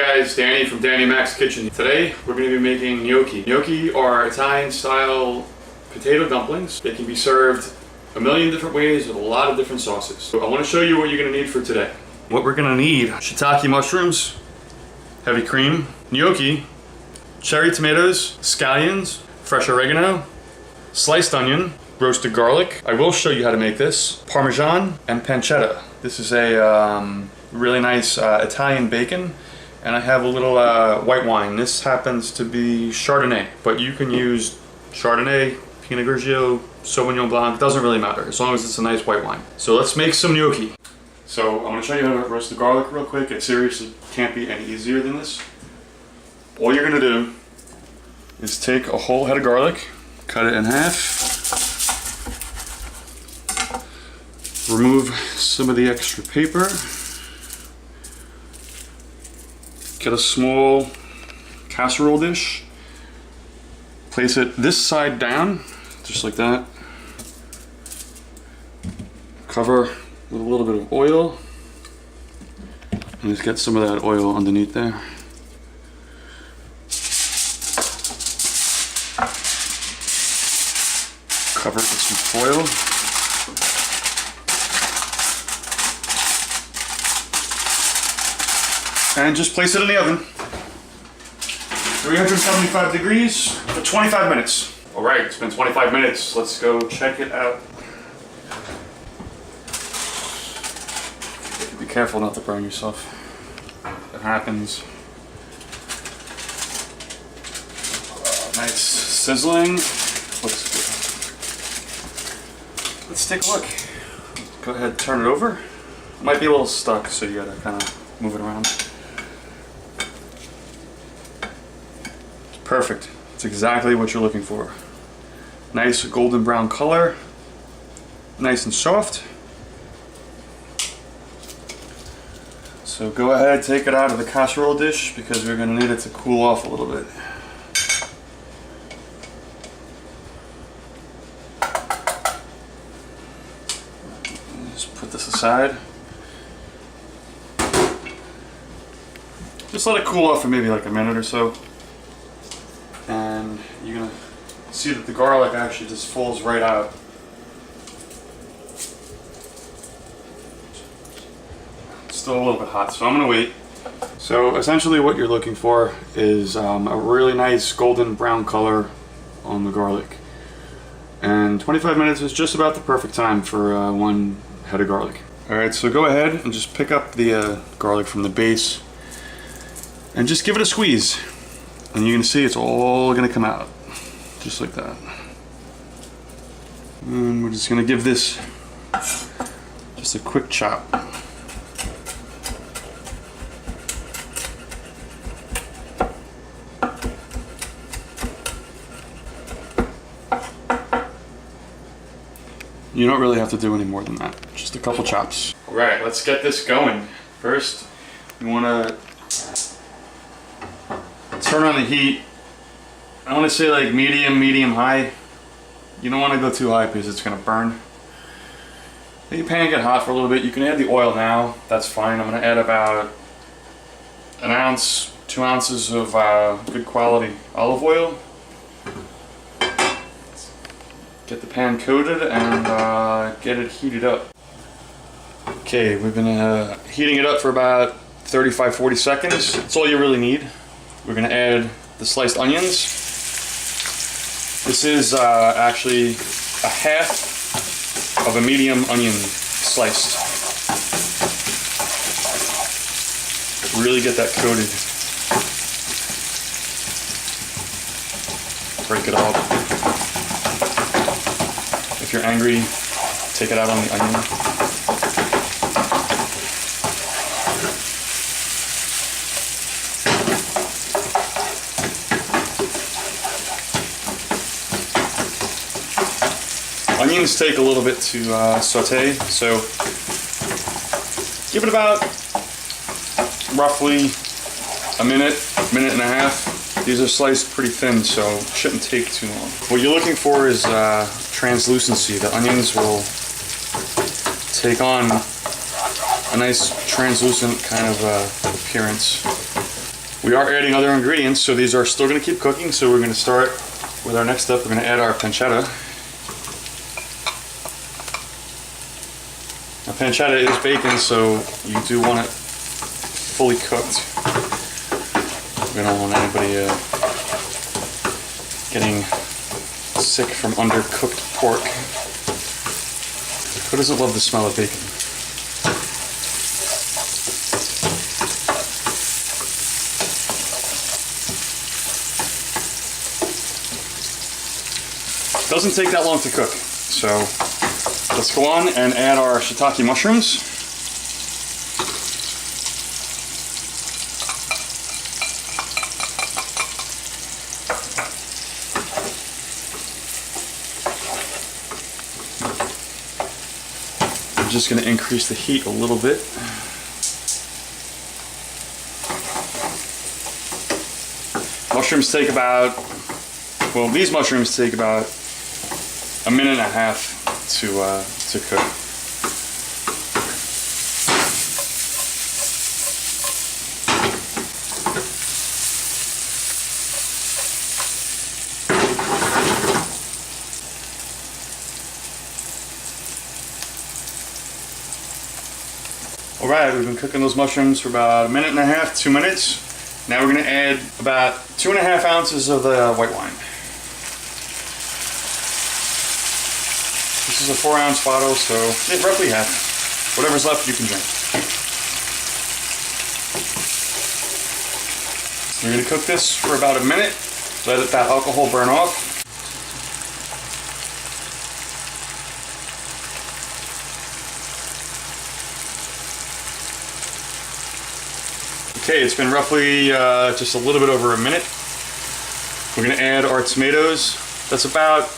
guys, Danny from Danny Mac's Kitchen. Today we're going to be making gnocchi. Gnocchi are Italian style potato dumplings. They can be served a million different ways with a lot of different sauces. So I want to show you what you're going to need for today. What we're going to need: shiitake mushrooms, heavy cream, gnocchi, cherry tomatoes, scallions, fresh oregano, sliced onion, roasted garlic. I will show you how to make this. Parmesan and pancetta. This is a really nice Italian bacon, and I have a little white wine. This happens to be Chardonnay, but you can use Chardonnay, Pinot Grigio, Sauvignon Blanc, doesn't really matter as long as it's a nice white wine. So let's make some gnocchi. So I'm going to show you how to roast the garlic real quick. It seriously can't be any easier than this. All you're going to do is take a whole head of garlic, cut it in half, remove some of the extra paper, get a small casserole dish, place it this side down, just like that, cover with a little bit of oil, and just get some of that oil underneath there. Cover it with some foil. And just place it in the oven. 375 degrees for 25 minutes. All right, it's been 25 minutes. Let's go check it out. Be careful not to burn yourself. It happens. Nice sizzling. Looks good. Let's take a look. Go ahead, turn it over. It might be a little stuck, so you gotta kind of move it around. Perfect. It's exactly what you're looking for. Nice golden brown color. Nice and soft. So go ahead, take it out of the casserole dish because we're going to need it to cool off a little bit. Just put this aside. Just let it cool off for maybe like a minute or so. And you're going to see that the garlic actually just falls right out. It's still a little bit hot, so I'm going to wait. So essentially what you're looking for is a really nice golden brown color on the garlic. And 25 minutes is just about the perfect time for one head of garlic. Alright, so go ahead and just pick up the garlic from the base and just give it a squeeze. And you're going to see it's all going to come out, just like that. And we're just going to give this just a quick chop. You don't really have to do any more than that, just a couple chops. All right, let's get this going. First, you want to turn on the heat. I want to say like medium high. You don't want to go too high because it's going to burn. Let your pan get hot for a little bit. You can add the oil now. That's fine. I'm going to add about an ounce, 2 ounces of good quality olive oil. Get the pan coated and get it heated up. Okay, we've been heating it up for about 35-40 seconds. That's all you really need. We're going to add the sliced onions. This is actually a half of a medium onion sliced. Really get that coated. Break it up. If you're angry, take it out on the onion. Onions take a little bit to saute, so give it about roughly a minute and a half. These are sliced pretty thin, so it shouldn't take too long. What you're looking for is translucency. The onions will take on a nice translucent kind of appearance. We are adding other ingredients, so these are still going to keep cooking. So we're going to start with our next step. We're going to add our pancetta. Now, pancetta is bacon, so you do want it fully cooked. We don't want anybody getting sick from undercooked pork. Who doesn't love the smell of bacon? Doesn't take that long to cook, so let's go on and add our shiitake mushrooms. I'm just going to increase the heat a little bit. Mushrooms take about, well, these mushrooms take about a minute and a half to cook. Alright, we've been cooking those mushrooms for about a minute and a half, 2 minutes. Now we're going to add about 2.5 ounces of the white wine. This is a 4-ounce bottle, so roughly half. Whatever's left, you can drink. We're going to cook this for about a minute, let that alcohol burn off. Okay, it's been roughly just a little bit over a minute. We're going to add our tomatoes. That's about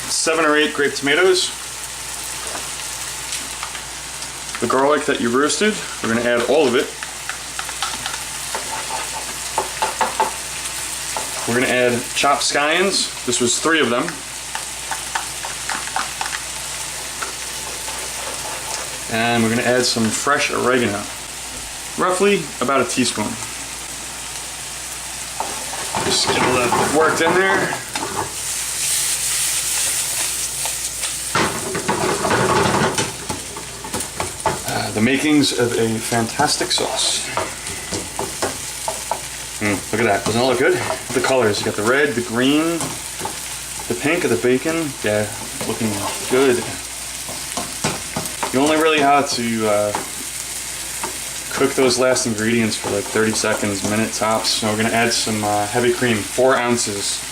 7 or 8 grape tomatoes. The garlic that you roasted, we're going to add all of it. We're going to add chopped scallions. This was 3 of them. And we're going to add some fresh oregano. Roughly about a teaspoon. Just get all that worked in there. The makings of a fantastic sauce. Look at that, doesn't it look good? The colors, you got the red, the green, the pink of the bacon. Yeah, looking good. You only really have to cook those last ingredients for like 30 seconds, minute tops. So we're gonna add some heavy cream, 4 ounces.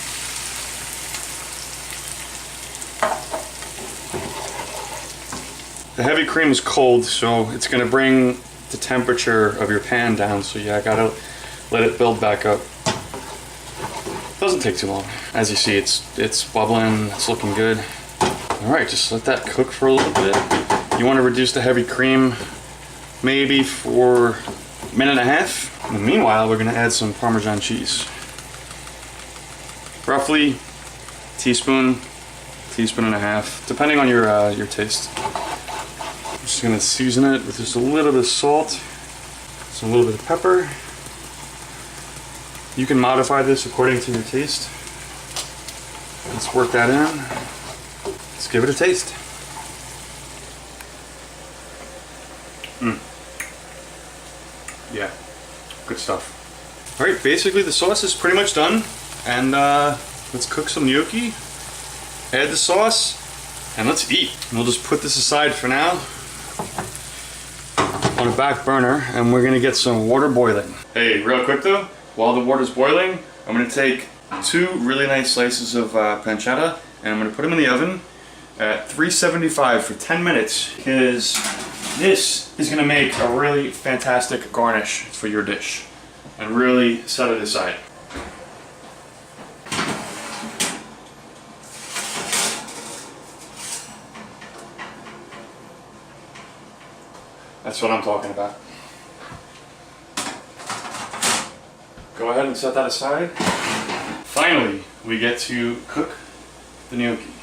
The heavy cream is cold, so it's going to bring the temperature of your pan down, so yeah, I gotta let it build back up. Doesn't take too long. As you see, it's bubbling, it's looking good. Alright, just let that cook for a little bit. You want to reduce the heavy cream maybe for a minute and a half. And meanwhile, we're going to add some Parmesan cheese. Roughly teaspoon, teaspoon and a half, depending on your taste. Just gonna season it with just a little bit of salt, some little bit of pepper. You can modify this according to your taste. Let's work that in. Let's give it a taste. Yeah, good stuff. All right, basically the sauce is pretty much done, and let's cook some gnocchi. Add the sauce, and let's eat. And we'll just put this aside for now on a back burner, and we're gonna get some water boiling. Hey, real quick though, while the water's boiling, I'm gonna take 2 really nice slices of pancetta, and I'm gonna put them in the oven at 375 for 10 minutes, because this is gonna make a really fantastic garnish for your dish, and really set it aside. That's what I'm talking about. Go ahead and set that aside. Finally, we get to cook the gnocchi.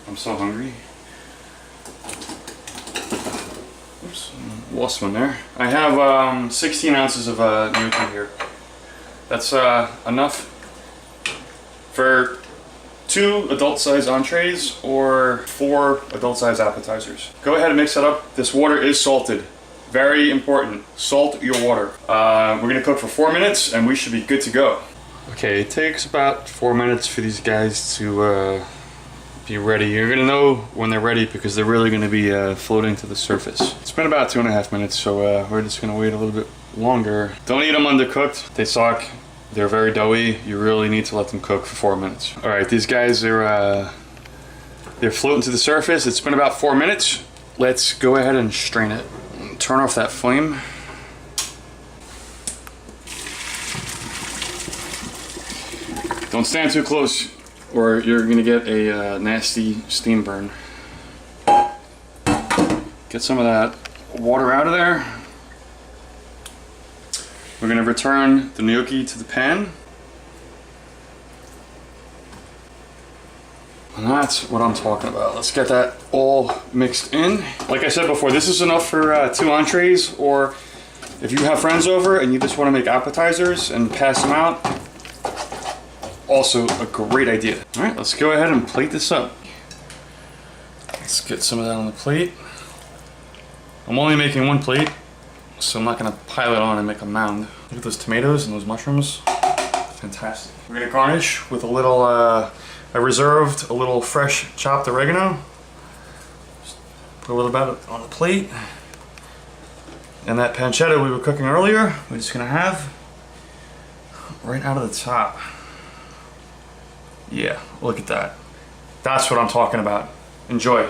I'm so hungry. Oops, lost one there. I have 16 ounces of gnocchi here. That's enough for 2 adult-sized entrees or 4 adult-sized appetizers. Go ahead and mix it up. This water is salted. Very important. Salt your water. We're gonna cook for 4 minutes and we should be good to go. Okay, it takes about 4 minutes for these guys to be ready. You're gonna know when they're ready because they're really gonna be floating to the surface. It's been about 2.5 minutes, so we're just gonna wait a little bit longer. Don't eat them undercooked. They suck. They're very doughy. You really need to let them cook for 4 minutes. All right, these guys are they're floating to the surface. It's been about 4 minutes. Let's go ahead and strain it. Turn off that flame. Don't stand too close or you're gonna get a nasty steam burn. Get some of that water out of there. We're gonna return the gnocchi to the pan. And that's what I'm talking about. Let's get that all mixed in. Like I said before, this is enough for 2 entrees, or if you have friends over and you just wanna make appetizers and pass them out, also a great idea. All right, let's go ahead and plate this up. Let's get some of that on the plate. I'm only making 1 plate, so I'm not gonna pile it on and make a mound. Look at those tomatoes and those mushrooms. Fantastic. We're gonna garnish with a little, I reserved a little fresh chopped oregano. Just put a little bit on the plate. And that pancetta we were cooking earlier, we're just gonna have right out of the top. Yeah, look at that. That's what I'm talking about. Enjoy.